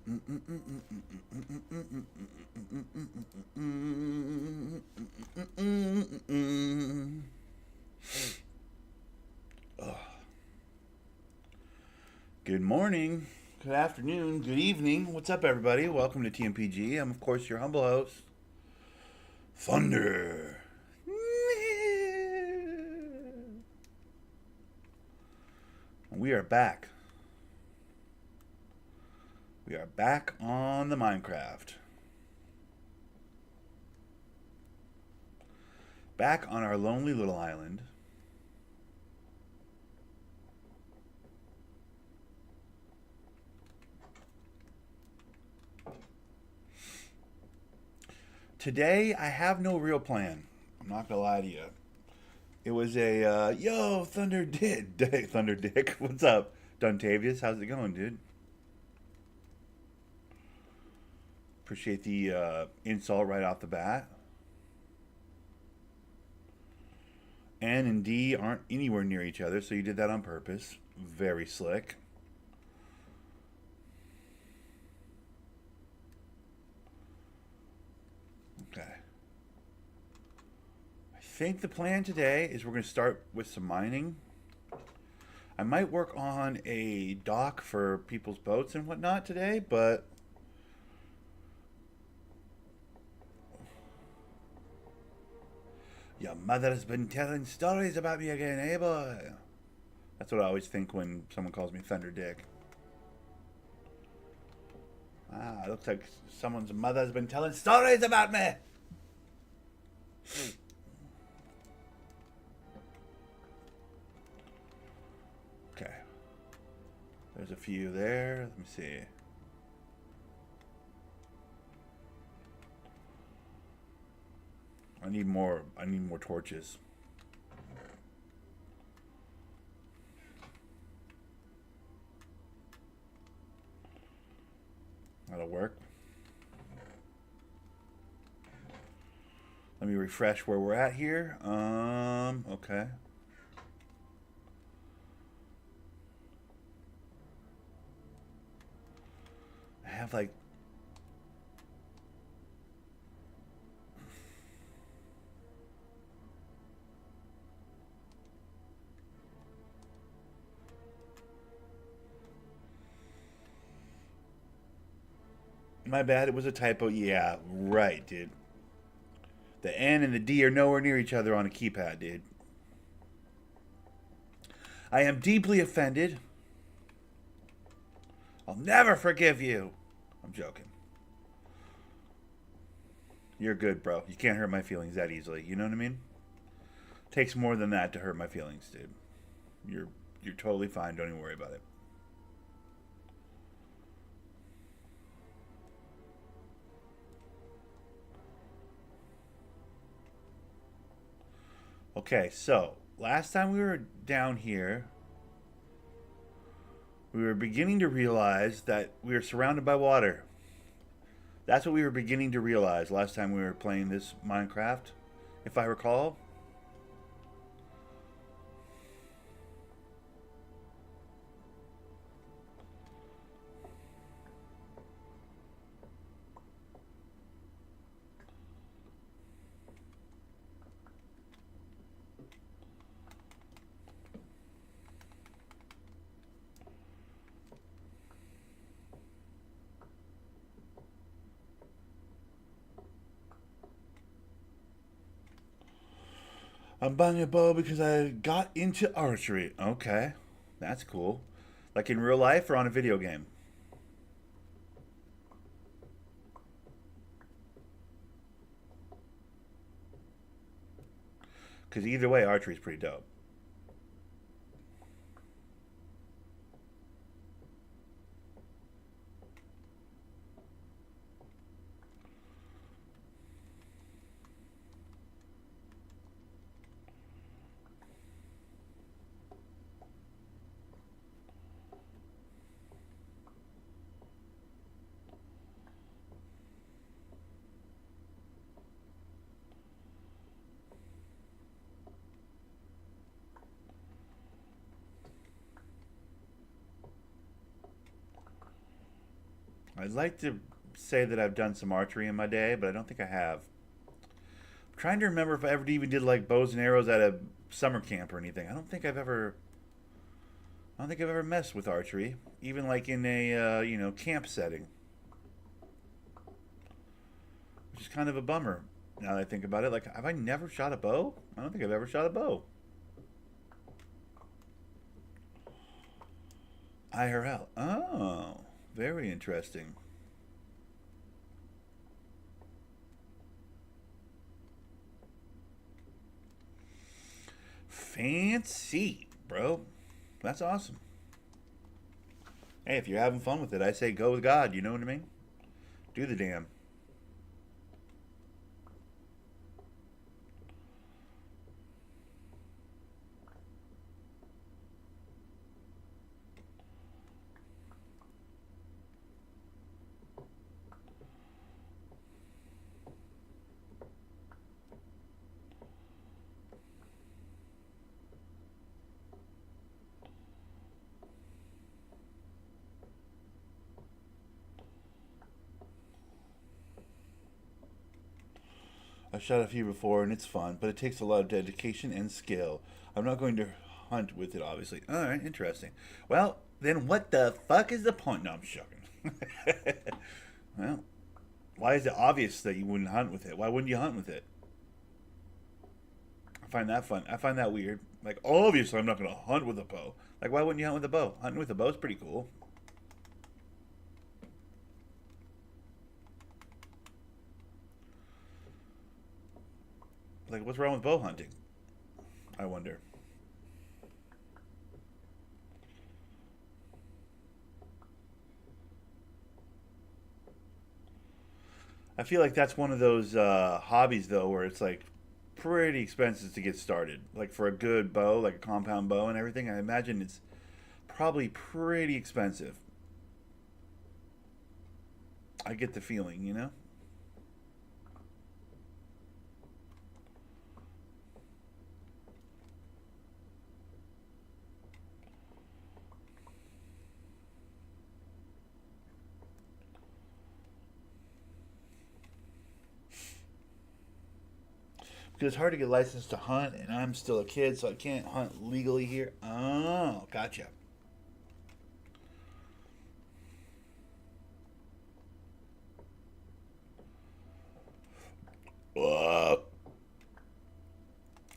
Good morning, good afternoon, good evening. What's up, everybody? Welcome to TMPG. I'm, of course, your humble host, Thunder. We are back. We are back on the Minecraft. Back on our lonely little island. Today, I have no real plan. I'm not gonna lie to you. It was a yo Thunder Dick, Thunder Dick. What's up, Duntavius? How's it going, dude? Appreciate the insult right off the bat. N and D aren't anywhere near each other, so you did that on purpose. Very slick. Okay. I think the plan today is we're going to start with some mining. I might work on a dock for people's boats and whatnot today, but your mother's been telling stories about me again, eh, boy? That's what I always think when someone calls me Thunder Dick. Ah, it looks like someone's mother's been telling stories about me. Okay. There's a few there. Let me see. I need more torches. That'll work. Let me refresh where we're at here. Okay. I have like my bad, it was a typo. Yeah, right, dude. The N and the D are nowhere near each other on a keypad, dude. I am deeply offended. I'll never forgive you. I'm joking. You're good, bro. You can't hurt my feelings that easily. You know what I mean? Takes more than that to hurt my feelings, dude. You're you're totally fine. Don't even worry about it. Okay, so last time we were down here, we were beginning to realize that we were surrounded by water. That's what we were beginning to realize last time we were playing this Minecraft, if I recall. I'm buying a bow because I got into archery. Okay, that's cool. Like in real life or on a video game? Because either way, archery is pretty dope. I'd like to say that I've done some archery in my day, but I don't think I have. I'm trying to remember if I ever even did like bows and arrows at a summer camp or anything. I don't think I've ever messed with archery, even like in a camp setting, which is kind of a bummer. Now that I think about it, like, have I never shot a bow? I don't think I've ever shot a bow. IRL. Oh, very interesting. Fancy, bro. That's awesome. Hey, if you're having fun with it, I say go with God. You know what I mean? Do the damn. I've shot a few before and it's fun, but it takes a lot of dedication and skill. I'm not going to hunt with it, obviously. All right, interesting. Well, then what the fuck is the point? No, I'm joking. Well, why is it obvious that you wouldn't hunt with it? Why wouldn't you hunt with it? I find that fun. I find that weird. Like, obviously, I'm not going to hunt with a bow. Like, why wouldn't you hunt with a bow? Hunting with a bow is pretty cool. Like, what's wrong with bow hunting? I wonder. I feel like that's one of those hobbies though, where it's like pretty expensive to get started. Like for a good bow, like a compound bow and everything, I imagine it's probably pretty expensive. I get the feeling, you know. Because it's hard to get licensed to hunt, and I'm still a kid, so I can't hunt legally here. Oh, gotcha. Uh,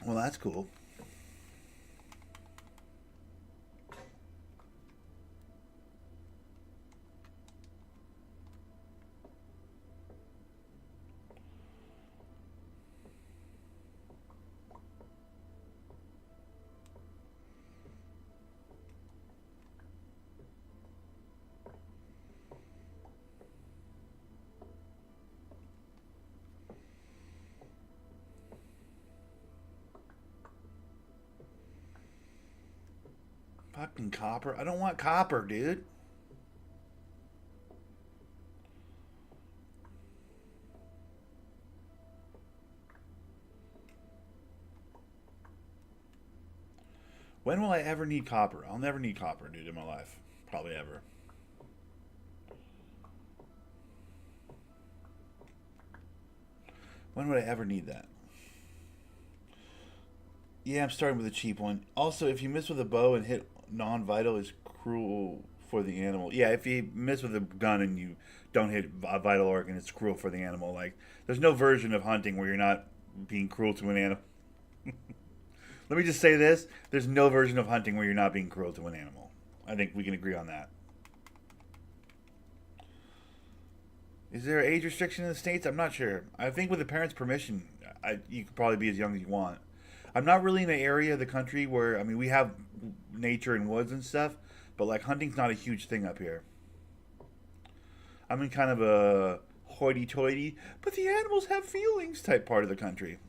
well, that's cool. Fucking copper. I don't want copper, dude. When will I ever need copper? I'll never need copper, dude, in my life. Probably ever. When would I ever need that? Yeah, I'm starting with a cheap one. Also, if you miss with a bow and hit non-vital, it's cruel for the animal. Yeah, if you miss with a gun and you don't hit a vital organ, it's cruel for the animal. Like, there's no version of hunting where you're not being cruel to an animal. Let me just say this: there's no version of hunting where you're not being cruel to an animal. I think we can agree on that. Is there an age restriction in the states? I'm not sure. I think with the parents' permission, you could probably be as young as you want. I'm not really in an area of the country where, I mean, we have nature and woods and stuff, but like hunting's not a huge thing up here. I'm in kind of a hoity-toity, but the animals have feelings type part of the country.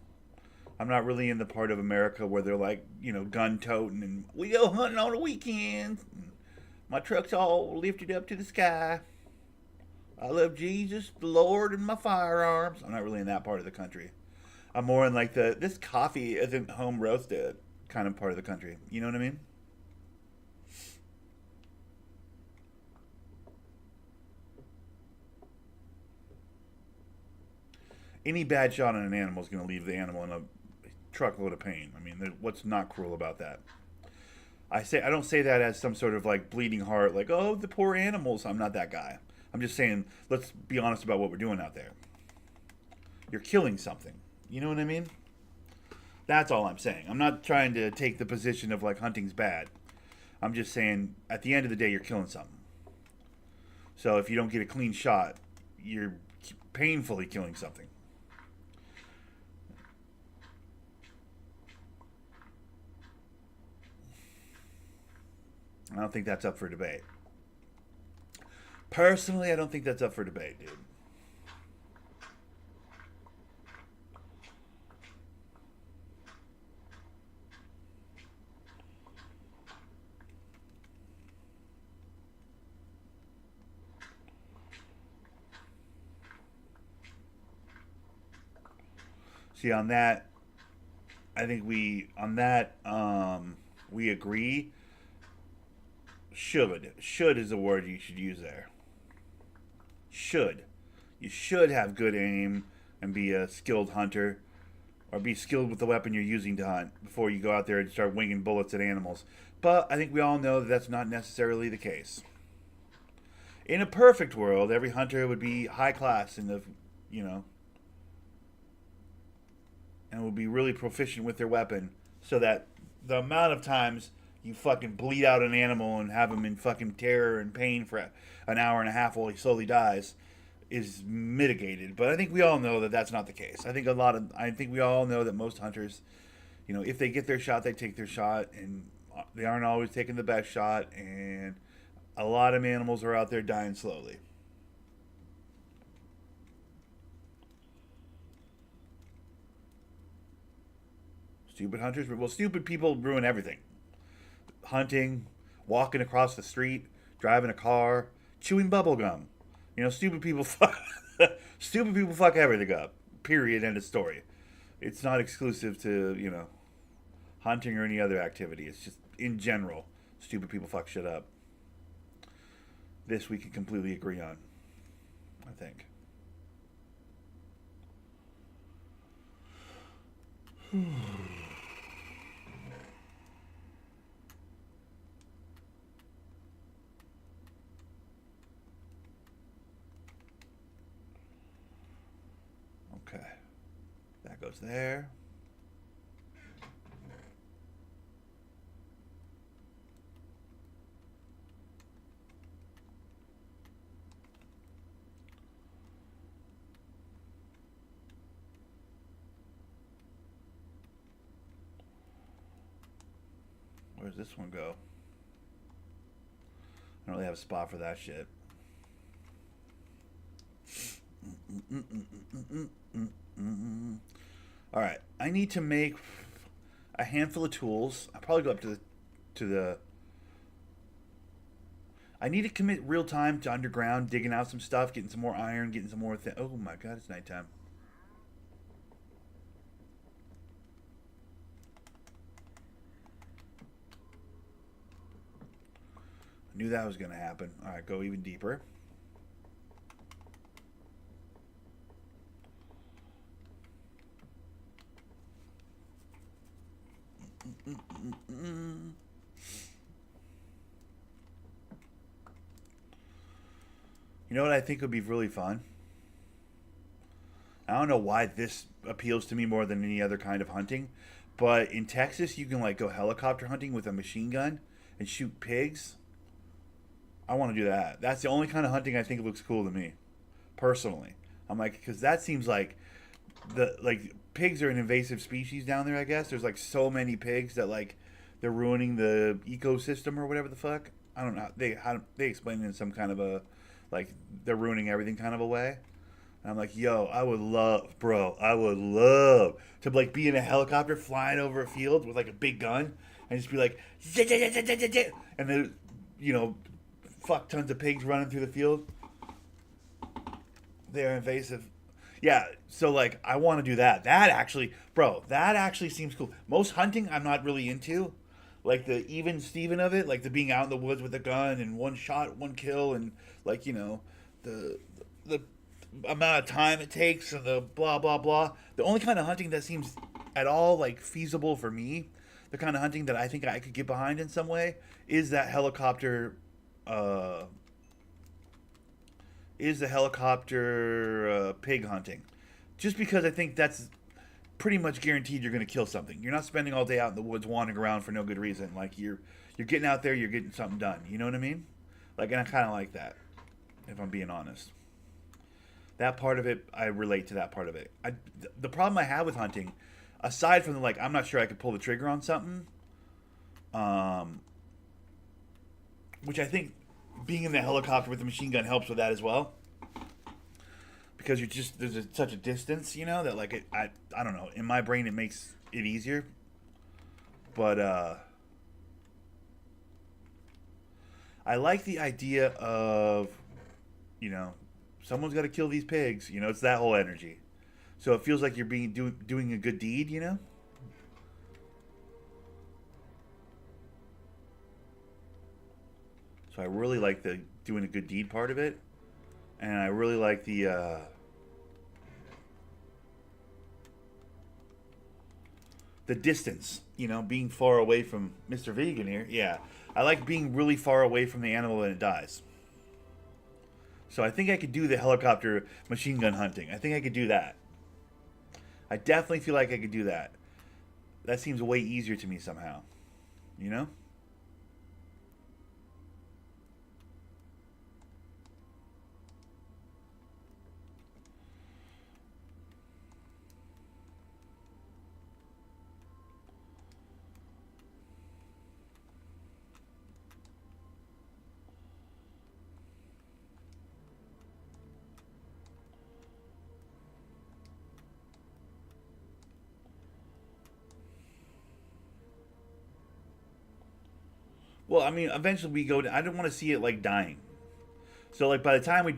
I'm not really in the part of America where they're like, gun toting and we go hunting on the weekends. My truck's all lifted up to the sky. I love Jesus, the Lord, and my firearms. I'm not really in that part of the country. I'm more in like the this coffee isn't home roasted kind of part of the country. You know what I mean? any bad shot on an animal is going to leave the animal in a truckload of pain. I mean, what's not cruel about that? I don't say that as some sort of like bleeding heart, like, oh, the poor animals. I'm not that guy. I'm just saying, let's be honest about what we're doing out there. You're killing something. You know what I mean? That's all I'm saying. I'm not trying to take the position of like hunting's bad. I'm just saying, at the end of the day, you're killing something. So if you don't get a clean shot, you're painfully killing something. I don't think that's up for debate. Personally, I don't think that's up for debate, dude. See, on that, I think we agree. Should is the word you should use there. Should. You should have good aim and be a skilled hunter, or be skilled with the weapon you're using to hunt before you go out there and start winging bullets at animals. But I think we all know that that's not necessarily the case. In a perfect world, every hunter would be high class in the, you know, and would be really proficient with their weapon, so that the amount of times you fucking bleed out an animal and have him in fucking terror and pain for an hour and a half while he slowly dies is mitigated. But I think we all know that that's not the case. I think we all know that most hunters, you know, if they get their shot, they take their shot, and they aren't always taking the best shot, and a lot of animals are out there dying slowly. Stupid hunters, well, stupid people ruin everything. Hunting, walking across the street, driving a car, chewing bubble gum. You know, stupid people fuck stupid people fuck everything up. Period. End of story. It's not exclusive to, you know, hunting or any other activity. It's just in general, stupid people fuck shit up. This we can completely agree on, I think. Okay. That goes there. Where's this one go? I don't really have a spot for that shit. All right, I need to make a handful of tools. I'll probably go up to the. I need to commit real time to underground, digging out some stuff, getting some more iron, getting some more. Oh my god, it's nighttime. I knew that was gonna happen. All right, go even deeper. You know what I think would be really fun? I don't know why this appeals to me more than any other kind of hunting, but in Texas you can like go helicopter hunting with a machine gun and shoot pigs. I want to do that. That's the only kind of hunting I think looks cool to me, personally. I'm like, because that seems like pigs are an invasive species down there. I guess there's like so many pigs that like they're ruining the ecosystem or whatever the fuck. I don't know. They explain it in some kind of a like they're ruining everything kind of a way. And I'm like, yo, I would love to like be in a helicopter flying over a field with like a big gun and just be like, and then, you know, fuck tons of pigs running through the field. They're invasive. Yeah, so like I want to do that. That actually seems cool. Most hunting I'm not really into. Like the even Steven of it, like the being out in the woods with a gun and one shot, one kill, and like, you know, the amount of time it takes and the blah blah blah. The only kind of hunting that seems at all like feasible for me, the kind of hunting that I think I could get behind in some way, is that helicopter. Uh, is the helicopter pig hunting, just because I think that's pretty much guaranteed you're going to kill something. You're not spending all day out in the woods wandering around for no good reason. Like you're getting out there, you're getting something done. You know what I mean? Like, and I kind of like that, if I'm being honest. That part of it, I relate to that part of it. The problem I have with hunting, aside from the, like, I'm not sure I could pull the trigger on something, um, which I think being in the helicopter with the machine gun helps with that as well, because you're just such a distance, you know, that like I don't know. In my brain, it makes it easier, but I like the idea of, you know, someone's got to kill these pigs. You know, it's that whole energy. So it feels like you're doing a good deed. You know. So I really like the doing a good deed part of it, and I really like the distance. You know, being far away from Mr. Vegan here. Yeah, I like being really far away from the animal when it dies. So I think I could do the helicopter machine gun hunting. I think I could do that. I definitely feel like I could do that. That seems way easier to me somehow. You know? Well, I mean, eventually we go. I don't want to see it like dying. So like by the time we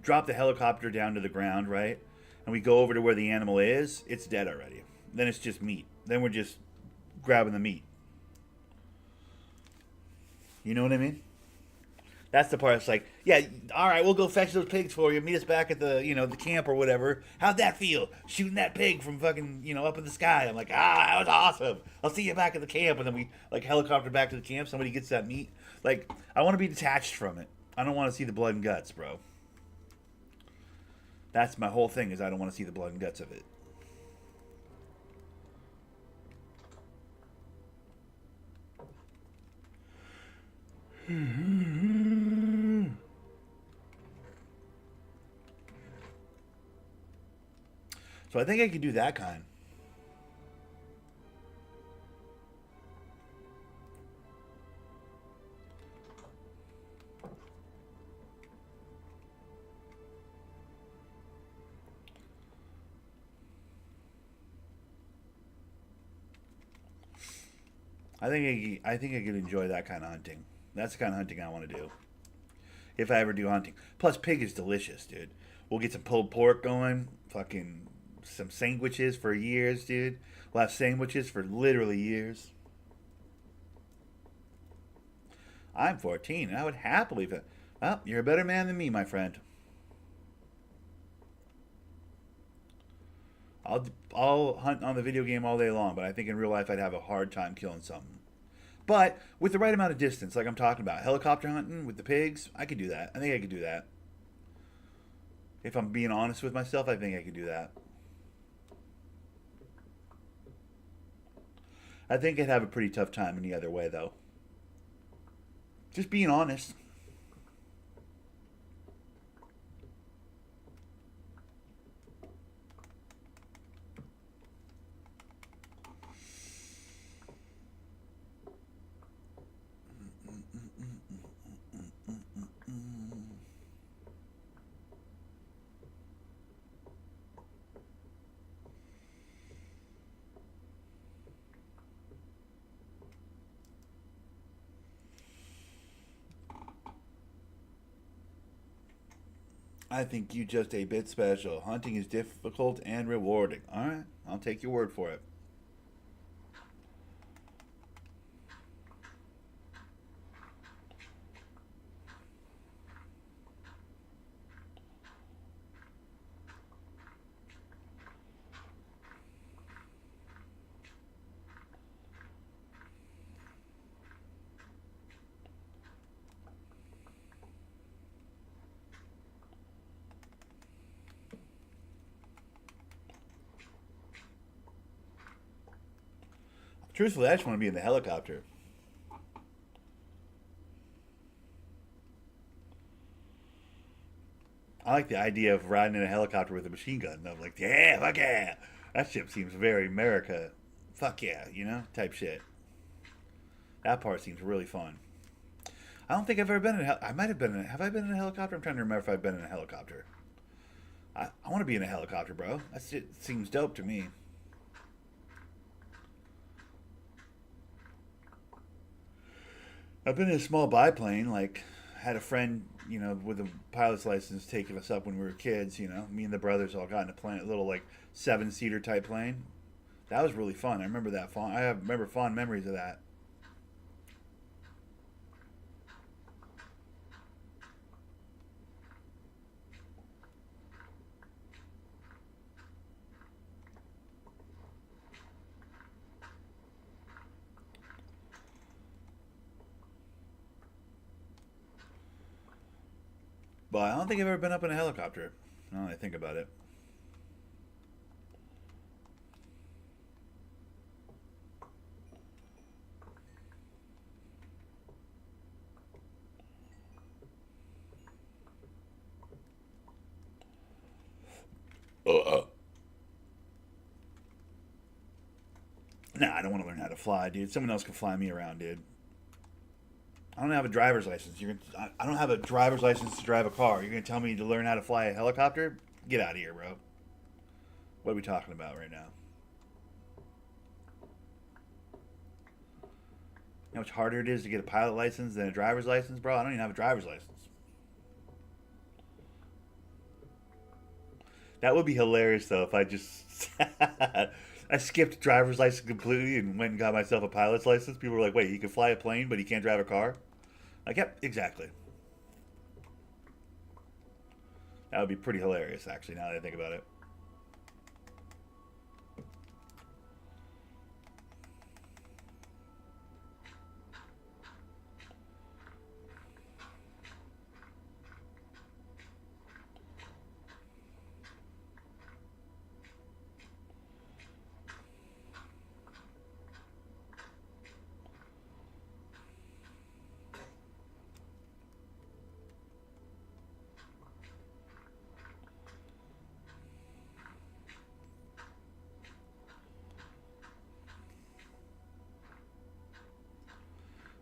drop the helicopter down to the ground, right, and we go over to where the animal is, it's dead already. Then it's just meat. Then we're just grabbing the meat. You know what I mean? That's the part. It's like, yeah, all right, we'll go fetch those pigs for you. Meet us back at the, you know, the camp or whatever. How'd that feel? Shooting that pig from fucking, you know, up in the sky. I'm like, that was awesome. I'll see you back at the camp. And then we like helicopter back to the camp. Somebody gets that meat. Like, I want to be detached from it. I don't want to see the blood and guts, bro. That's my whole thing. Is I don't want to see the blood and guts of it. So I think I could do that kind. I think I could enjoy that kind of hunting. That's the kind of hunting I want to do if I ever do hunting. Plus, pig is delicious, dude. We'll get some pulled pork going. Fucking some sandwiches for years, dude. We'll have sandwiches for literally years. I'm 14, and I would happily. Well, you're a better man than me, my friend. I'll hunt on the video game all day long, but I think in real life I'd have a hard time killing something. But with the right amount of distance, like I'm talking about, helicopter hunting with the pigs, I could do that. I think I could do that. If I'm being honest with myself, I think I could do that. I think I'd have a pretty tough time any other way, though. Just being honest. I think you just a bit special. Hunting is difficult and rewarding. All right, I'll take your word for it. Truthfully, I just want to be in the helicopter. I like the idea of riding in a helicopter with a machine gun. I'm like, yeah, fuck yeah. That shit seems very America. Fuck yeah, type shit. That part seems really fun. I don't think I've ever been in a I might have been in a, have I been in a helicopter? I'm trying to remember if I've been in a helicopter. I want to be in a helicopter, bro. That shit seems dope to me. I've been in a small biplane, like had a friend, with a pilot's license taking us up when we were kids, Me and the brothers all got in a plane, a little like 7-seater type plane. That was really fun. I remember that remember fond memories of that. But I don't think I've ever been up in a helicopter. Now that I think about it. Uh, nah, I don't want to learn how to fly, dude. Someone else can fly me around, dude. I don't have a driver's license. I don't have a driver's license to drive a car. You're gonna tell me to learn how to fly a helicopter? Get out of here, bro. What are we talking about right now? You know how much harder it is to get a pilot license than a driver's license, bro? I don't even have a driver's license. That would be hilarious though if I just I skipped driver's license completely and went and got myself a pilot's license. People were like, "Wait, he can fly a plane, but he can't drive a car?" Like, yep, exactly. That would be pretty hilarious, actually. Now that I think about it.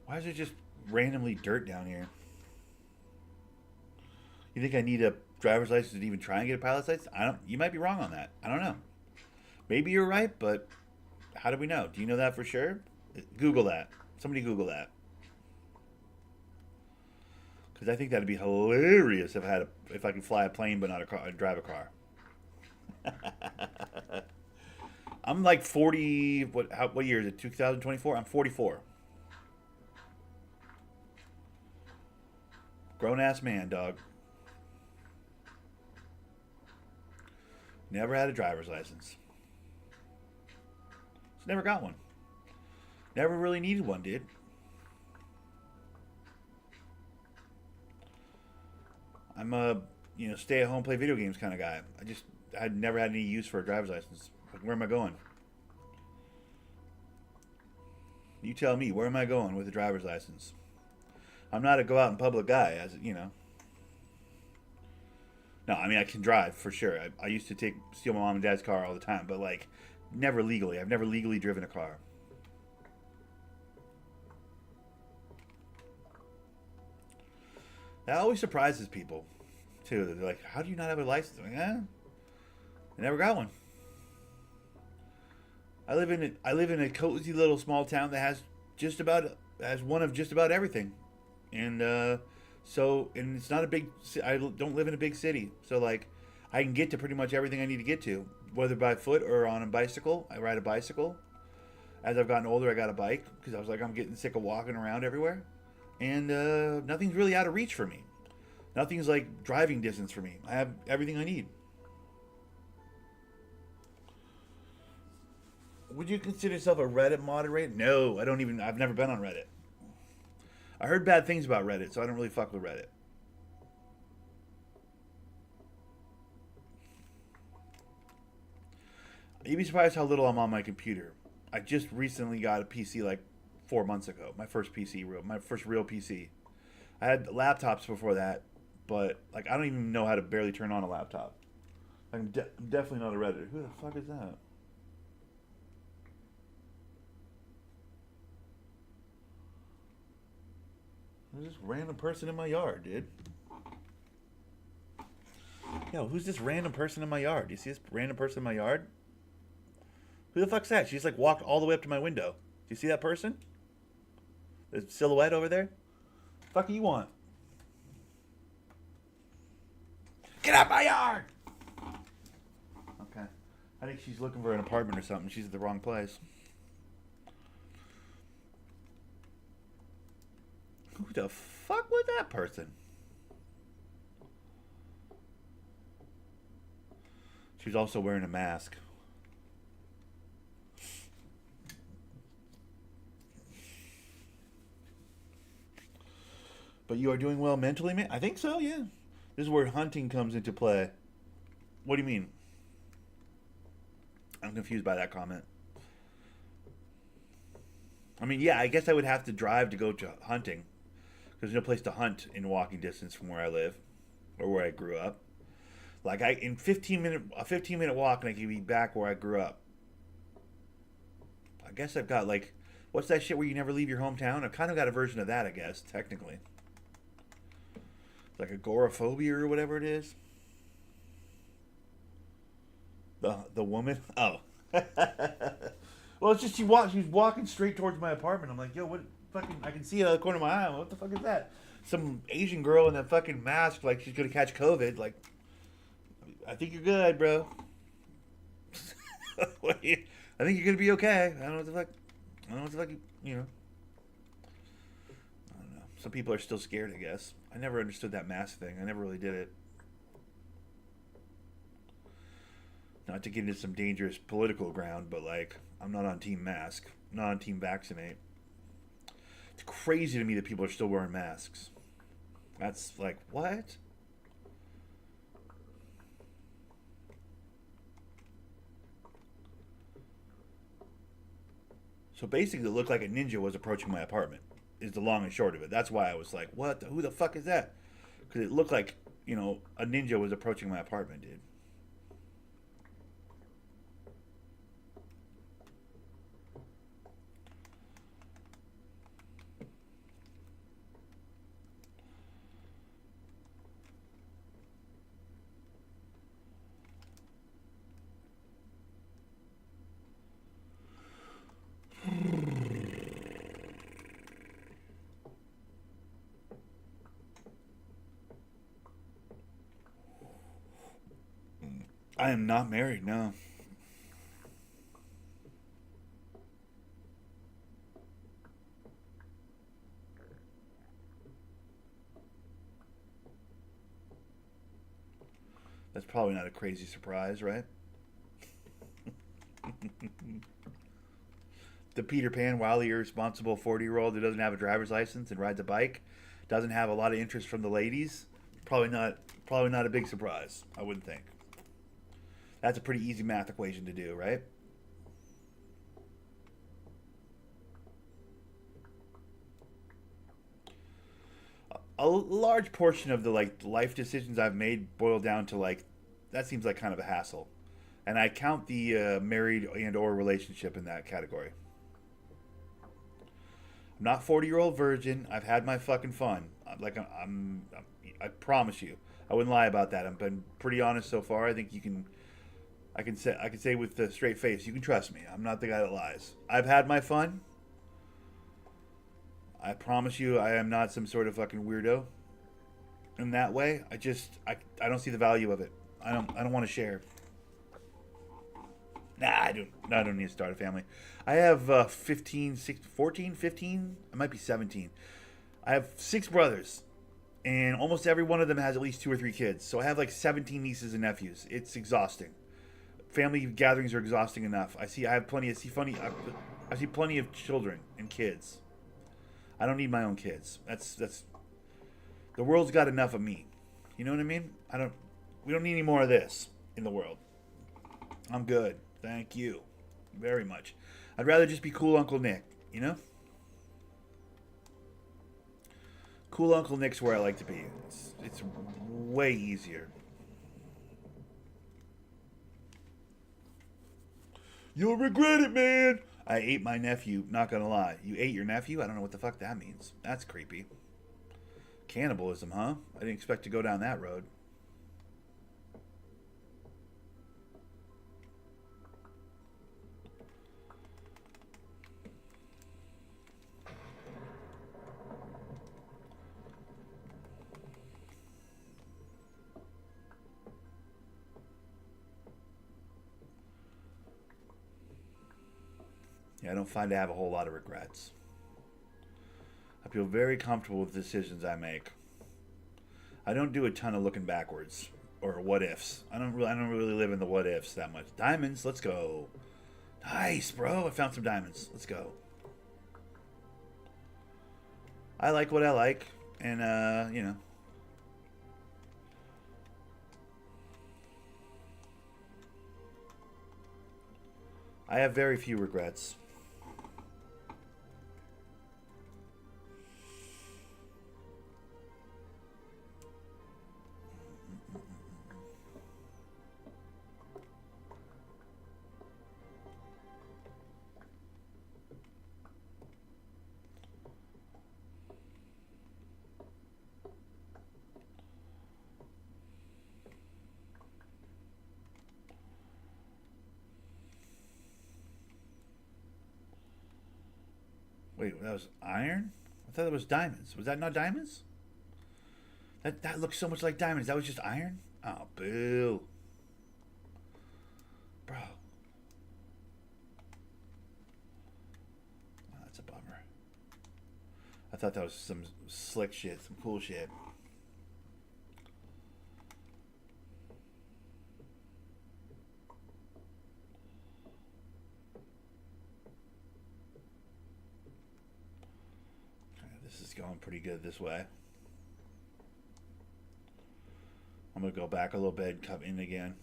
Why is there just randomly dirt down here? You think I need a driver's license to even try and get a pilot's license? I don't. You might be wrong on that. I don't know. Maybe you're right, but how do we know? Do you know that for sure? Google that. Somebody Google that. Because I think that'd be hilarious if I could fly a plane but not a car, drive a car. I'm like 40. What year is it? 2024. I'm 44. Grown ass man, dog. Never had a driver's license. Just never got one. Never really needed one, dude. I'm a stay at home play video games kind of guy. I never had any use for a driver's license. Like, where am I going? You tell me, where am I going with a driver's license? I'm not a go out in public guy, as you know. No, I mean I can drive for sure. I used to steal my mom and dad's car all the time, but like never legally. I've never legally driven a car. That always surprises people, too. They're like, "How do you not have a license?" I'm like, I never got one. I live in a cozy little small town that has one of just about everything, and and it's not a big. I don't live in a big city, so like I can get to pretty much everything I need to get to, whether by foot or on a bicycle. I ride a bicycle. As I've gotten older, I got a bike because I was like I'm getting sick of walking around everywhere, and nothing's really out of reach for me. Nothing's like driving distance for me. I have everything I need. Would you consider yourself a Reddit moderator? No, I don't even. I've never been on Reddit. I heard bad things about Reddit, so I don't really fuck with Reddit. You'd be surprised how little I'm on my computer. I just recently got a PC like 4 months ago. My first real PC. I had laptops before that, but like I don't even know how to barely turn on a laptop. Like, I'm definitely not a redditor. Who the fuck is that? Who's this random person in my yard, dude? Yo, who's this random person in my yard? Do you see this random person in my yard? Who the fuck's that? She's like walked all the way up to my window. Do you see that person? The silhouette over there? The fuck do you want? Get out my yard! Okay. I think she's looking for an apartment or something. She's at the wrong place. Who the fuck was that person? She's also wearing a mask. But you are doing well mentally, man? I think so, yeah. This is where hunting comes into play. What do you mean? I'm confused by that comment. I mean, yeah, I guess I would have to drive to go to hunting. There's no place to hunt in walking distance from where I live or where I grew up. Like in a 15-minute walk and I can be back where I grew up. I guess I've got like what's that shit where you never leave your hometown? I've kind of got a version of that, I guess, technically. It's like agoraphobia or whatever it is. The woman? Oh. Well, it's just she was walking straight towards my apartment. I'm like, yo, what fucking I can see it out of the corner of my eye. What the fuck is that? Some Asian girl in that fucking mask like she's gonna catch COVID. Like, I think you're good, bro. I think you're gonna be okay. I don't know what the fuck. I don't know what the fuck. You know. I don't know. Some people are still scared, I guess. I never understood that mask thing. I never really did it. Not to get into some dangerous political ground, but like, I'm not on Team Mask. I'm not on Team Vaccinate. It's crazy to me that people are still wearing masks. That's like, what? So basically, it looked like a ninja was approaching my apartment. Is the long and short of it. That's why I was like, "What? Who the fuck is that?" Because it looked like a ninja was approaching my apartment, dude. I am not married. No, that's probably not a crazy surprise, right? The Peter Pan, wildly irresponsible 40-year-old who doesn't have a driver's license and rides a bike, doesn't have a lot of interest from the ladies. Probably not. Probably not a big surprise. I wouldn't think. That's a pretty easy math equation to do, right? A large portion of the like life decisions I've made boil down to like that seems like kind of a hassle, and I count the married and or relationship in that category. I'm not 40-year-old virgin. I've had my fucking fun. I promise you. I wouldn't lie about that. I've been pretty honest so far. I think you can. I can say with a straight face, you can trust me. I'm not the guy that lies. I've had my fun. I promise you, I am not some sort of fucking weirdo. In that way, I don't see the value of it. I don't want to share. Nah, I don't. I don't need to start a family. I have 15, 16, 14, 15. I might be 17. I have 6 brothers, and almost every one of them has at least 2 or 3 kids. So I have like 17 nieces and nephews. It's exhausting. Family gatherings are exhausting enough. I have plenty. I see plenty of children and kids. I don't need my own kids. That's the world's got enough of me. You know what I mean? I don't. We don't need any more of this in the world. I'm good. Thank you very much. I'd rather just be cool Uncle Nick, you know? Cool Uncle Nick's where I like to be. It's way easier. You'll regret it, man. I ate my nephew. Not gonna lie. You ate your nephew? I don't know what the fuck that means. That's creepy. Cannibalism, huh? I didn't expect to go down that road. Yeah, I don't find I have a whole lot of regrets. I feel very comfortable with the decisions I make. I don't do a ton of looking backwards or what ifs. I don't really live in the what ifs that much. Diamonds, let's go. Nice, bro. I found some diamonds. Let's go. I like what I like, and you know. I have very few regrets. Wait, that was iron? I thought it was diamonds. Was that not diamonds? That looks so much like diamonds. That was just iron? Oh, boo. Bro. Oh, that's a bummer. I thought that was some slick shit, some cool shit. Okay, this is going pretty good this way. I'm going to go back a little bit and come in again.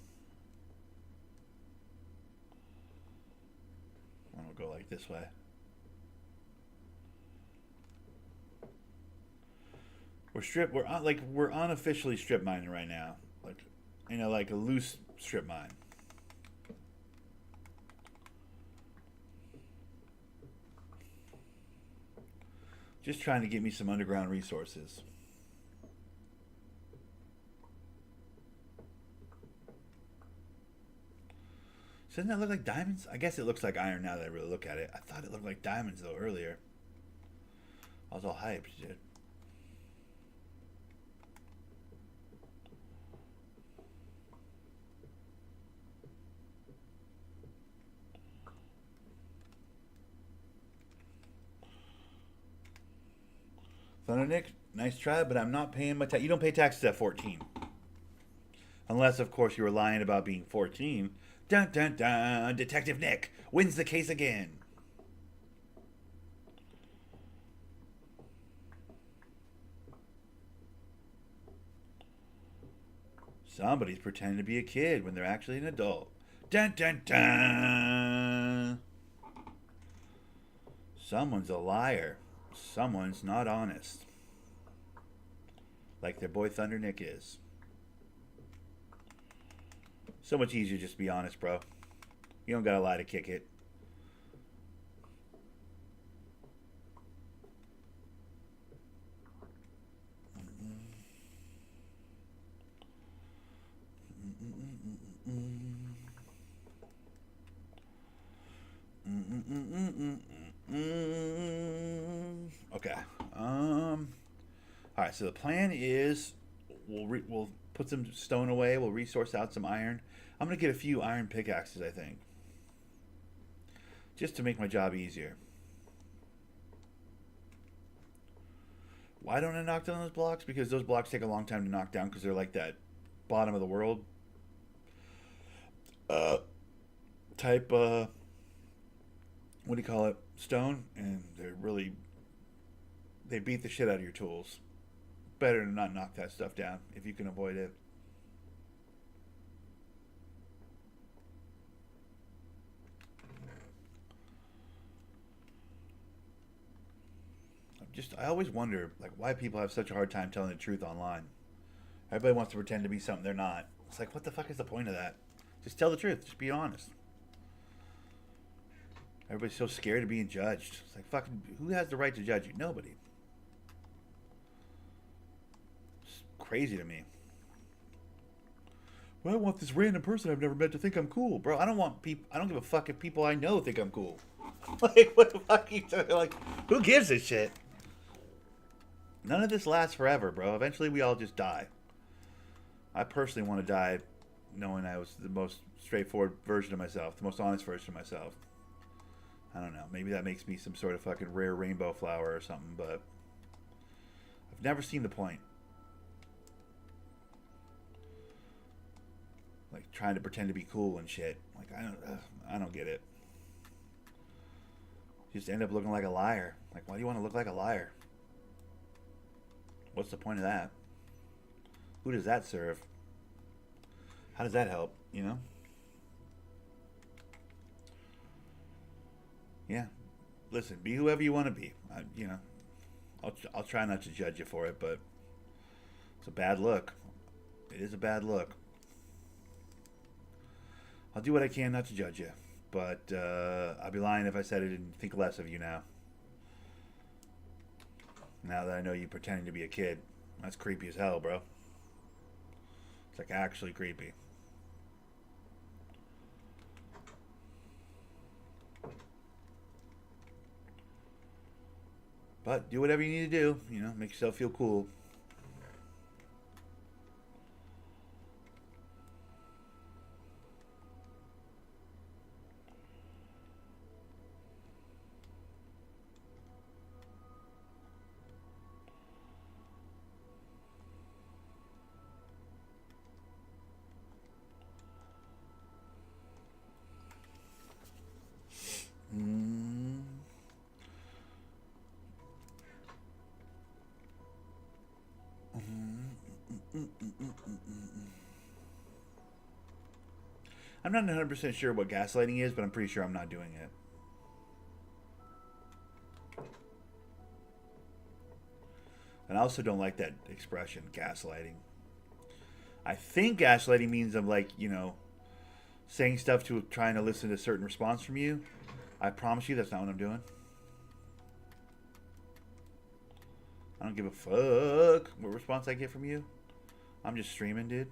I'm going to go like this way. We're unofficially strip mining right now. Like, you know, like a loose strip mine. Just trying to get me some underground resources. Doesn't that look like diamonds? I guess it looks like iron now that I really look at it. I thought it looked like diamonds though earlier. I was all hyped, dude. Thunder Nick, nice try, but I'm not paying my tax. You don't pay taxes at 14. Unless, of course, you were lying about being 14. Dun dun dun! Detective Nick wins the case again. Somebody's pretending to be a kid when they're actually an adult. Dun dun dun! Someone's a liar. Someone's not honest. Like their boy Thunder Nick is. So much easier just to be honest, bro. You don't gotta lie to kick it. Okay. All right. So the plan is we'll put some stone away. We'll resource out some iron. I'm gonna get a few iron pickaxes, I think, just to make my job easier. Why don't I knock down those blocks? Because those blocks take a long time to knock down because they're like that bottom of the world uh, type. What do you call it? Stone, and they beat the shit out of your tools. Better to not knock that stuff down if you can avoid it. I always wonder like why people have such a hard time telling the truth online. Everybody wants to pretend to be something they're not. It's like, what the fuck is the point of that? Just tell the truth. Just be honest. Everybody's so scared of being judged. It's like, fucking, who has the right to judge you? Nobody. It's crazy to me. Well, I want this random person I've never met to think I'm cool, bro. I don't give a fuck if people I know think I'm cool. Like, what the fuck are you talking? Like, who gives a shit? None of this lasts forever, bro. Eventually, we all just die. I personally want to die knowing I was the most straightforward version of myself, the most honest version of myself. I don't know. Maybe that makes me some sort of fucking rare rainbow flower or something, but I've never seen the point. Like trying to pretend to be cool and shit. Like I don't get it. You just end up looking like a liar. Like, why do you want to look like a liar? What's the point of that? Who does that serve? How does that help? You know? Yeah. Listen, be whoever you want to be. I'll try not to judge you for it, but it's a bad look. It is a bad look. I'll do what I can not to judge you, but I'd be lying if I said I didn't think less of you now. Now that I know you pretending to be a kid. That's creepy as hell, bro. It's like actually creepy. But do whatever you need to do, you know, make yourself feel cool. Mm. I'm not 100% sure what gaslighting is, but I'm pretty sure I'm not doing it. And I also don't like that expression, gaslighting. I think gaslighting means I'm like, you know, saying stuff to trying to elicit a certain response from you. I promise you that's not what I'm doing. I don't give a fuck what response I get from you. I'm just streaming, dude.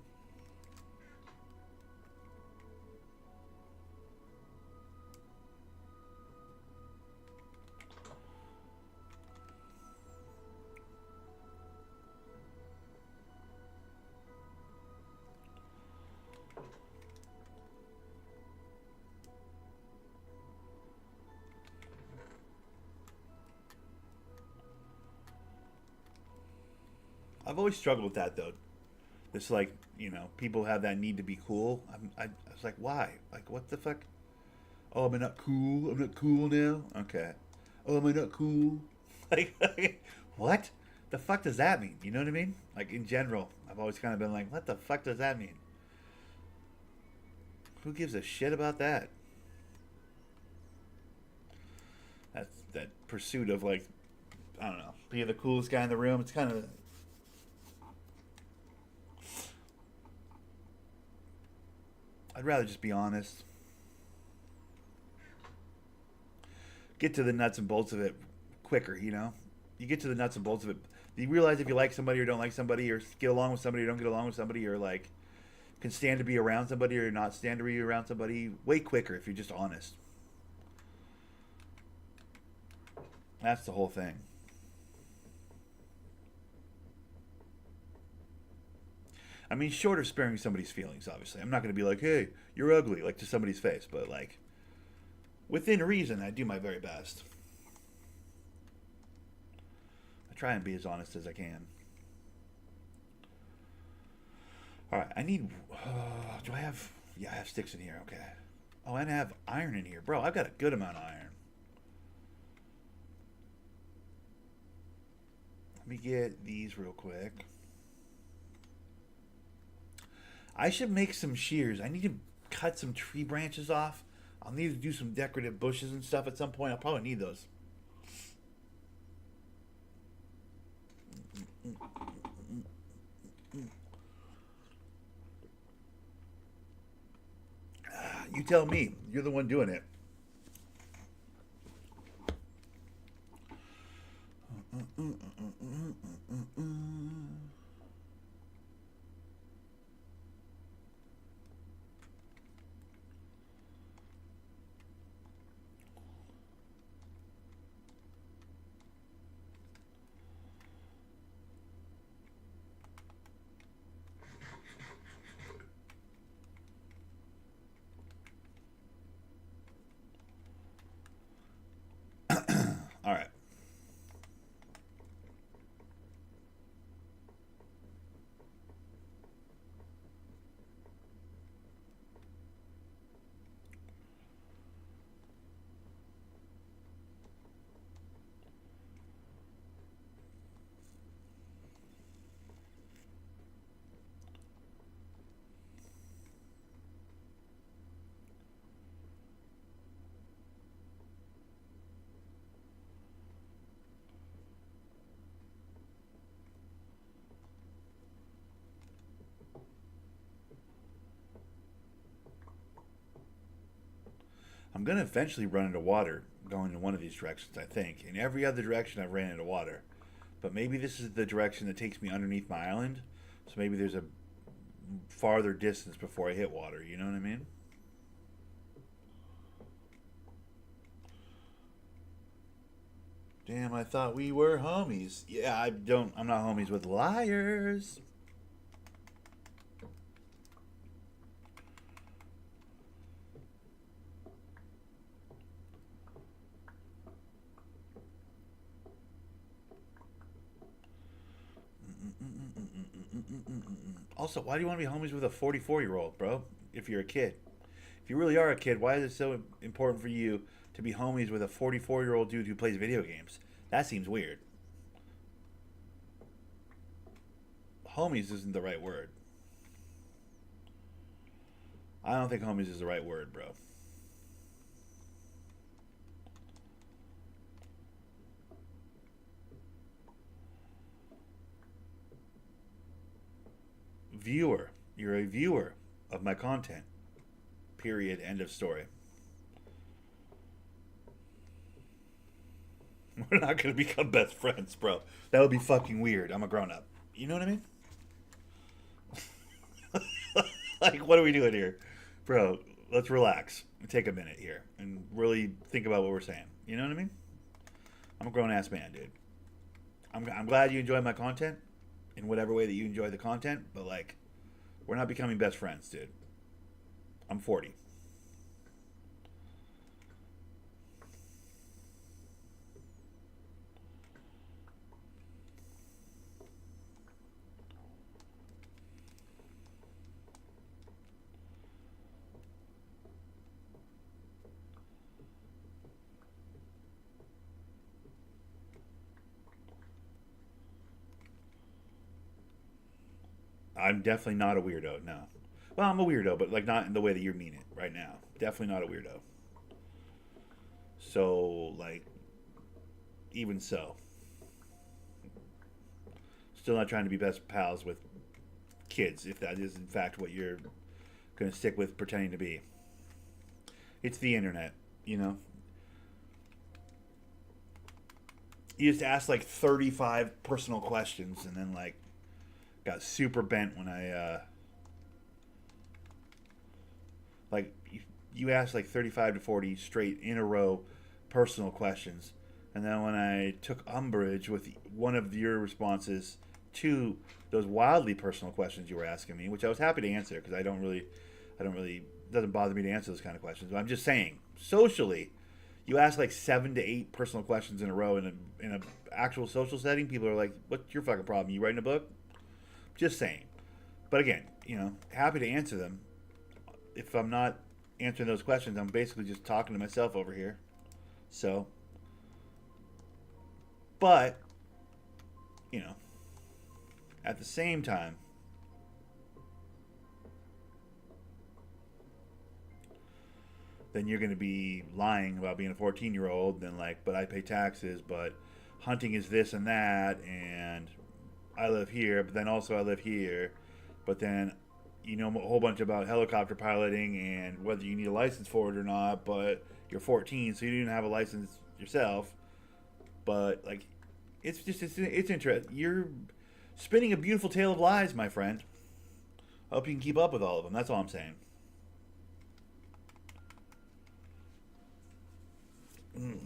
I've always struggled with that though. It's like, you know, people have that need to be cool. I was like, why? Like, what the fuck? Oh, am I not cool? I'm not cool now? Okay. Oh, am I not cool? Like, what? The fuck does that mean? You know what I mean? Like, in general, I've always kind of been like, what the fuck does that mean? Who gives a shit about that? That's that pursuit of, like, I don't know, being the coolest guy in the room. It's kind of. I'd rather just be honest. Get to the nuts and bolts of it quicker, you know? You get to the nuts and bolts of it. You realize if you like somebody or don't like somebody, or get along with somebody or don't get along with somebody, or like can stand to be around somebody or not stand to be around somebody way quicker if you're just honest. That's the whole thing. I mean, short of sparing somebody's feelings, obviously. I'm not going to be like, hey, you're ugly, like to somebody's face, but like, within reason, I do my very best. I try and be as honest as I can. Alright, I need. Do I have. Yeah, I have sticks in here, okay. Oh, and I have iron in here. Bro, I've got a good amount of iron. Let me get these real quick. I should make some shears. I need to cut some tree branches off. I'll need to do some decorative bushes and stuff at some point. I'll probably need those. You tell me. You're the one doing it. All right. I'm gonna eventually run into water going in one of these directions, I think. In every other direction, I've ran into water, but maybe this is the direction that takes me underneath my island. So maybe there's a farther distance before I hit water. You know what I mean? Damn, I thought we were homies. Yeah, I don't. I'm not homies with liars. Also, why do you want to be homies with a 44-year-old, bro? If you're a kid, if you really are a kid, why is it so important for you to be homies with a 44-year-old dude who plays video games? That seems weird. Homies isn't the right word. I don't think homies is the right word, bro. Viewer, you're a viewer of my content. Period. End of story. We're not gonna become best friends, bro. That would be fucking weird. I'm a grown up. You know what I mean? Like, what are we doing here, bro? Let's relax and take a minute here and really think about what we're saying. You know what I mean? I'm a grown ass man, dude. I'm glad you enjoy my content in whatever way that you enjoy the content, but like, we're not becoming best friends, dude. I'm 40. I'm definitely not a weirdo. No. Well, I'm a weirdo, but like not in the way that you mean it right now. Definitely not a weirdo. So like, even so, still not trying to be best pals with kids. If that is in fact what you're gonna stick with pretending to be, it's the internet. You know, you just asked like 35 personal questions, and then like got super bent when I like you asked like 35 to 40 straight in a row personal questions, and then when I took umbrage with one of your responses to those wildly personal questions you were asking me, which I was happy to answer because I don't really it doesn't bother me to answer those kind of questions. But I'm just saying, socially, you ask like 7 to 8 personal questions in a row in a actual social setting, people are like, "What's your fucking problem? You writing a book?" Just saying. But again, happy to answer them. If I'm not answering those questions, I'm basically just talking to myself over here. So, but you know, at the same time, then you're going to be lying about being a 14-year-old. Then like, but I pay taxes, but hunting is this and that, and I live here, but then also I live here, but then you know a whole bunch about helicopter piloting and whether you need a license for it or not, but you're 14, so you didn't have a license yourself. But like, it's interesting. You're spinning a beautiful tale of lies, my friend. I hope you can keep up with all of them. That's all I'm saying. Mm.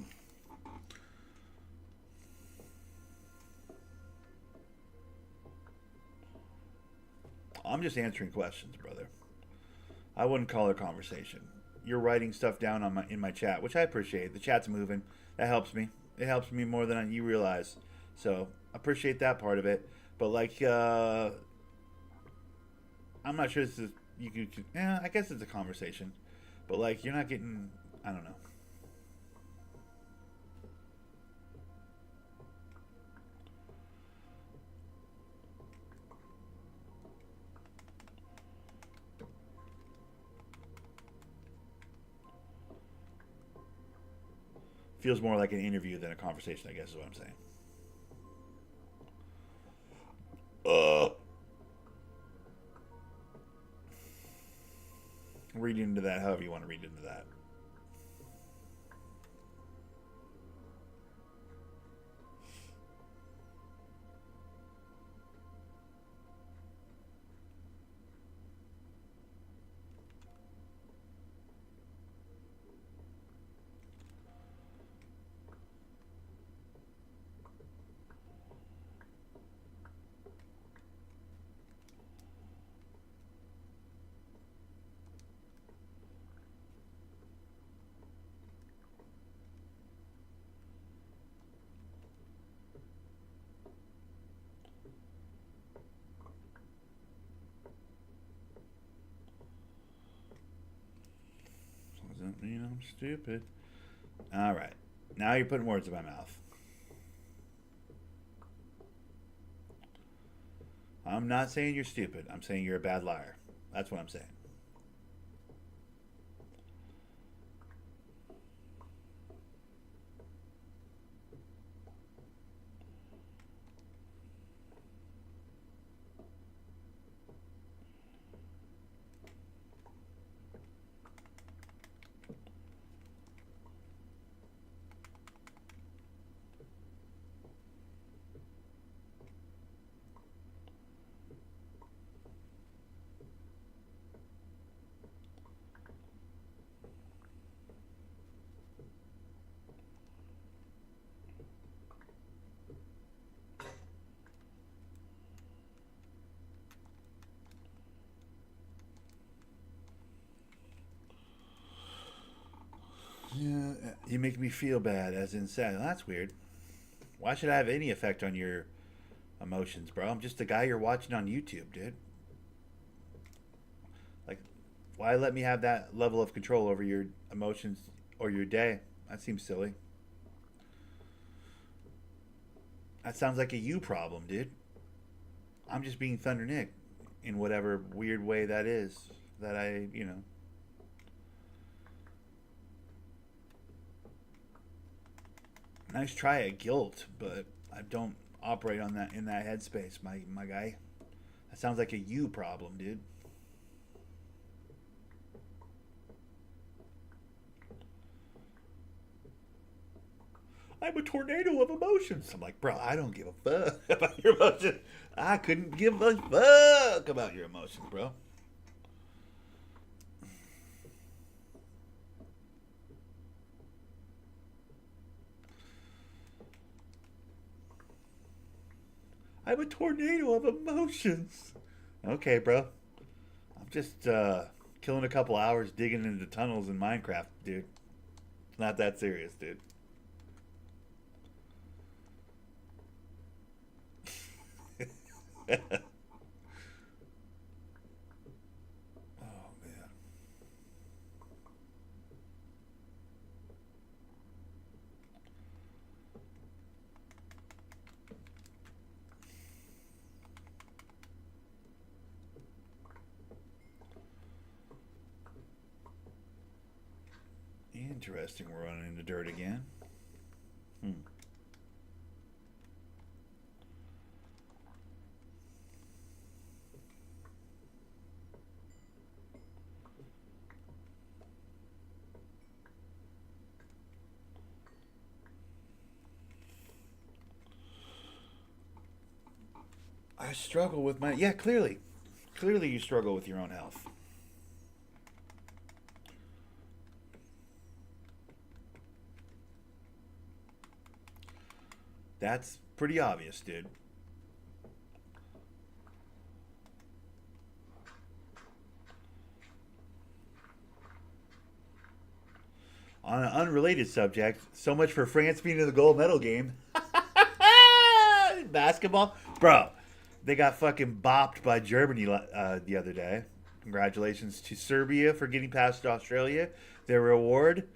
I'm just answering questions, brother. I wouldn't call it a conversation. You're writing stuff down on my in my chat, which I appreciate. The chat's moving. That helps me. It helps me more than you realize. So I appreciate that part of it. But like, I'm not sure this is you could. Yeah, I guess it's a conversation. But like, you're not getting. I don't know. Feels more like an interview than a conversation. I guess is what I'm saying. Read into that however you want to read into that. Doesn't mean I'm stupid. All right. Now you're putting words in my mouth. I'm not saying you're stupid. I'm saying you're a bad liar. That's what I'm saying. Yeah, you make me feel bad, as in sad. That's weird. Why should I have any effect on your emotions, bro? I'm just a guy you're watching on YouTube, dude. Like, why let me have that level of control over your emotions or your day? That seems silly. That sounds like a you problem, dude. I'm just being Thunder Nick in whatever weird way that is. That nice try at guilt, but I don't operate on that in that headspace, my guy. That sounds like a you problem, dude. I'm a tornado of emotions. I'm like, bro, I don't give a fuck about your emotions. I couldn't give a fuck about your emotions, bro. I'm a tornado of emotions. Okay, bro. I'm just killing a couple hours digging into tunnels in Minecraft, dude. It's not that serious, dude. Oh man, interesting. We're running into dirt again. Hmm. I struggle with my. Yeah, clearly. Clearly, you struggle with your own health. That's pretty obvious, dude. On an unrelated subject, so much for France being in the gold medal game. Basketball? Bro, they got fucking bopped by Germany the other day. Congratulations to Serbia for getting past Australia. Their reward,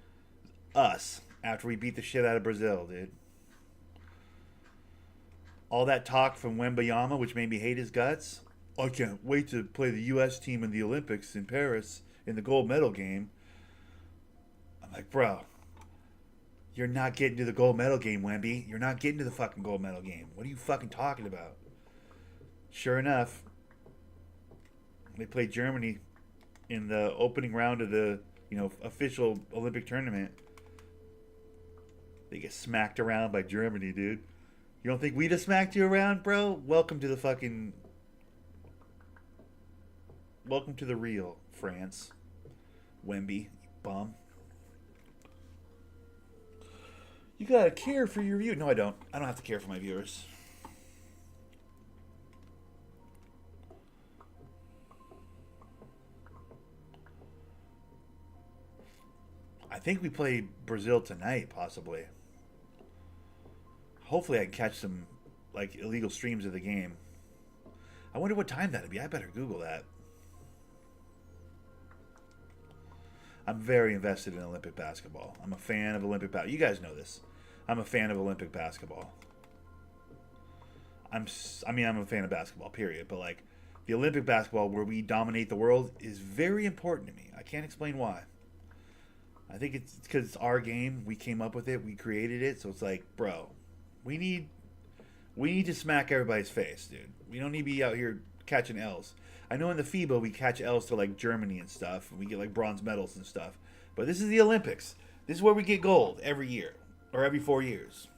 us, after we beat the shit out of Brazil, dude. All that talk from Wembayama, which made me hate his guts. I can't wait to play the U.S. team in the Olympics in Paris in the gold medal game. I'm like, bro, you're not getting to the gold medal game, Wemby. You're not getting to the fucking gold medal game. What are you fucking talking about? Sure enough, they played Germany in the opening round of the official Olympic tournament. They get smacked around by Germany, dude. You don't think we'd have smacked you around, bro? Welcome to the real France, Wemby, you bum. You gotta care for your view. No, I don't. I don't have to care for my viewers. I think we play Brazil tonight, possibly. Hopefully, I can catch some like illegal streams of the game. I wonder what time that'd be. I better Google that. I'm very invested in Olympic basketball. I'm a fan of Olympic basketball. You guys know this. I'm a fan of Olympic basketball. I'm a fan of basketball, period. But like the Olympic basketball where we dominate the world is very important to me. I can't explain why. I think it's because it's our game. We came up with it. We created it. So it's like, bro, we need we need to smack everybody's face, dude. We don't need to be out here catching L's. I know in the FIBA we catch L's to like Germany and stuff, and we get like bronze medals and stuff. But this is the Olympics. This is where we get gold every year or every 4 years.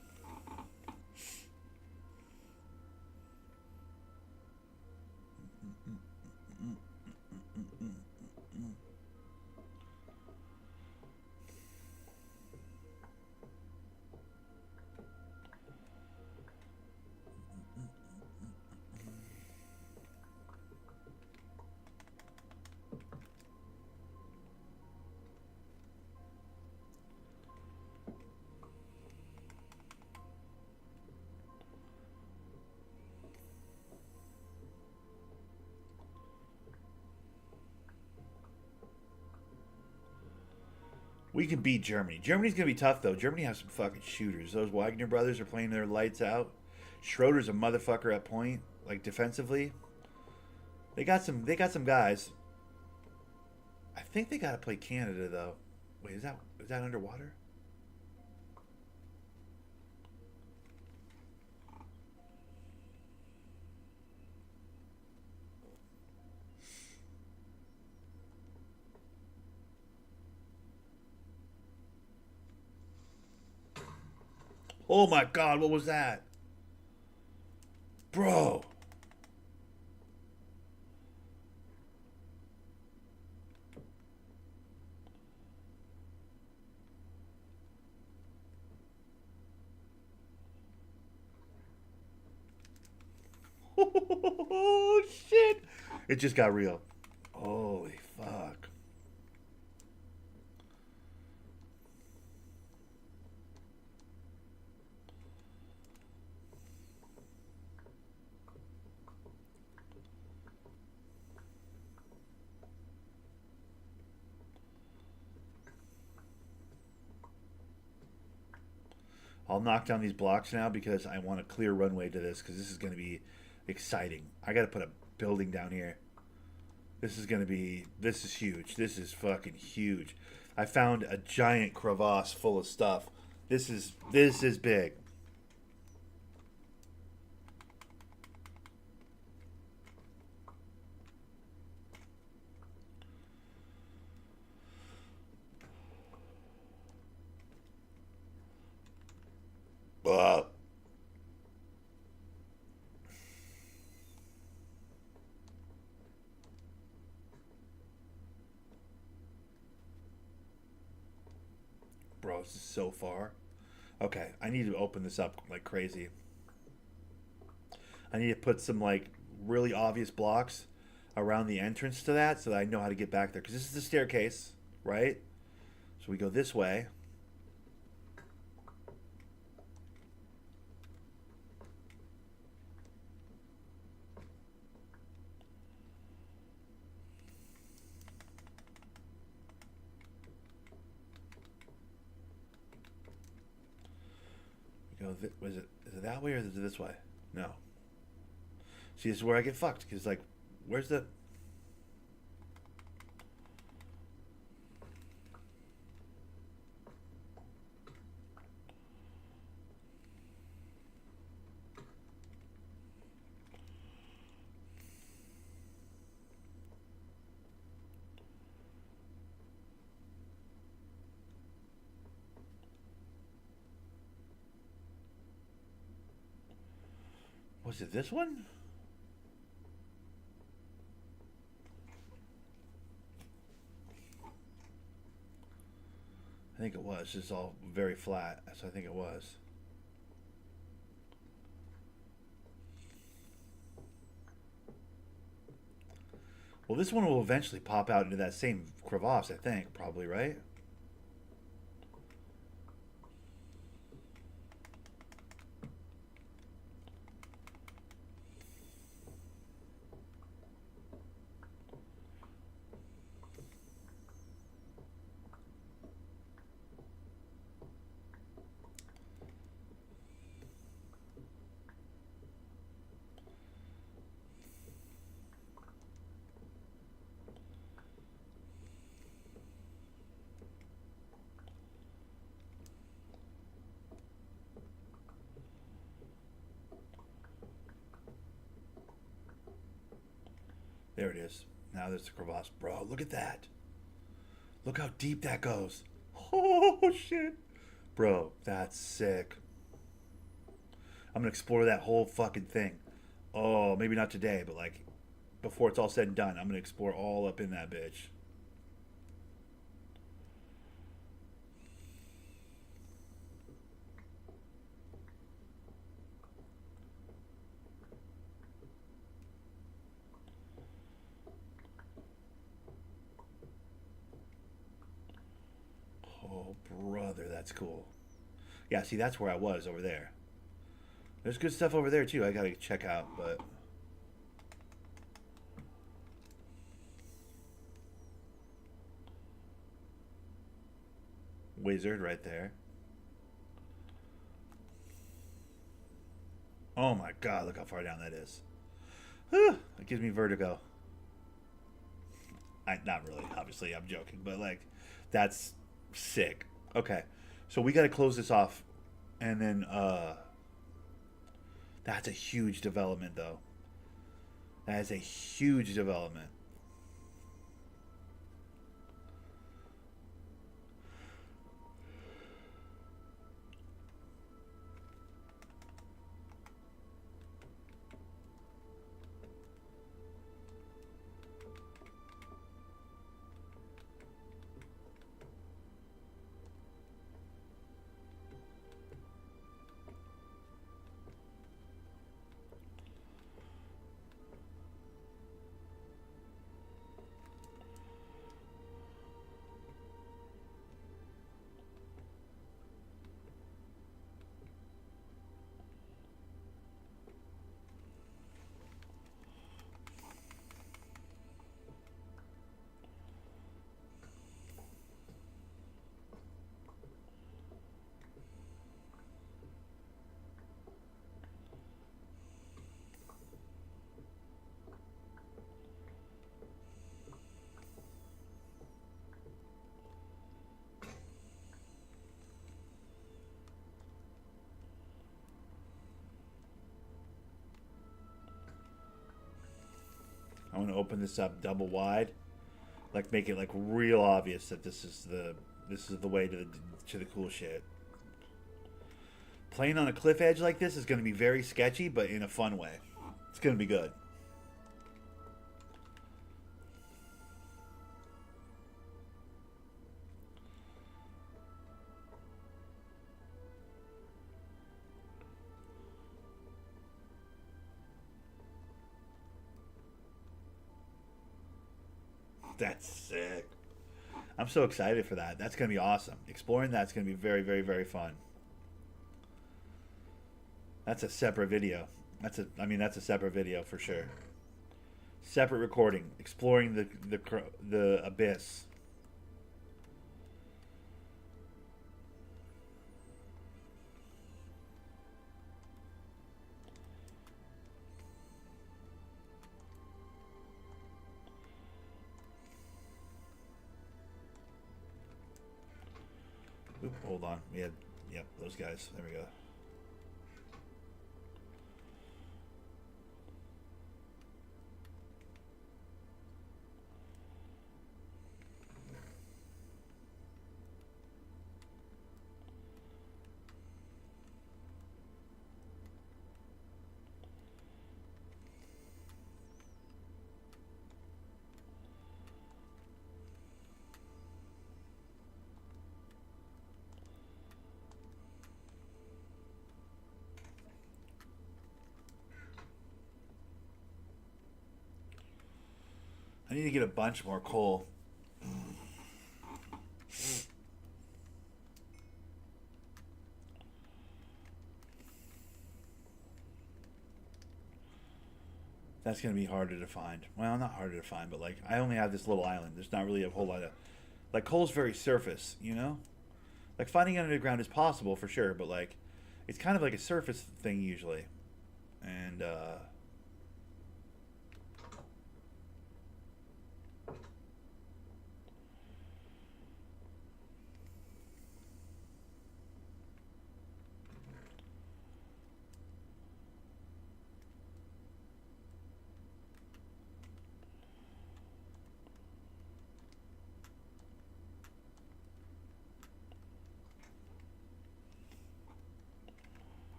We can beat Germany. Germany's gonna be tough though. Germany has some fucking shooters. Those Wagner brothers are playing their lights out. Schroeder's a motherfucker at point, like defensively. They got some guys. I think they gotta play Canada though. Wait, is that underwater? Oh my god, what was that? Bro. Oh shit. It just got real. Holy fuck. I'll knock down these blocks now because I want a clear runway to this because this is going to be exciting. I got to put a building down here. This is huge. This is fucking huge. I found a giant crevasse full of stuff. This is big. Uh, Bro, this is so far. Okay, I need to open this up like crazy. I need to put some like really obvious blocks around the entrance to that so that I know how to get back there. Because this is the staircase, right? So we go this way. We go. Is it that way or is it this way? No. See, this is where I get fucked. Because like, where's the? Was it this one? I think it was. It's all very flat, so I think it was. Well, this one will eventually pop out into that same crevasse, I think, probably, right? There it is. Now there's the crevasse. Bro, look at that. Look how deep that goes. Oh, shit. Bro, that's sick. I'm going to explore that whole fucking thing. Oh, maybe not today, but like before it's all said and done, I'm going to explore all up in that bitch. Oh, brother, that's cool. Yeah, see, that's where I was over there. There's good stuff over there, too. I got to check out, but. Wizard right there. Oh my god, look how far down that is. Whew, that gives me vertigo. Not really, obviously, I'm joking, but like, that's sick. Okay, so we got to close this off, and then that's a huge development, though. That is a huge development. I want to open this up double wide, like make it like real obvious that this is the way to the cool shit. Playing on a cliff edge like this is going to be very sketchy, but in a fun way. It's going to be good. That's sick. I'm so excited for that. That's going to be awesome. Exploring that's going to be very, very, very fun. That's a separate video. That's a separate video for sure. Separate recording. Exploring the abyss. Oop, hold on. We had, yep, those guys. There we go. I need to get a bunch more coal. That's going to be harder to find. Well, not harder to find, but like I only have this little island. There's not really a whole lot of like coal's very surface, you know? Like finding it underground is possible for sure, but like it's kind of like a surface thing usually. And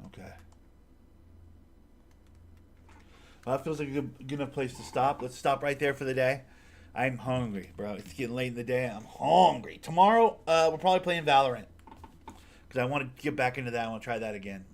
okay. Well, that feels like a good enough place to stop. Let's stop right there for the day. I'm hungry, bro. It's getting late in the day. I'm hungry. Tomorrow, we're probably playing Valorant because I want to get back into that. I want to try that again.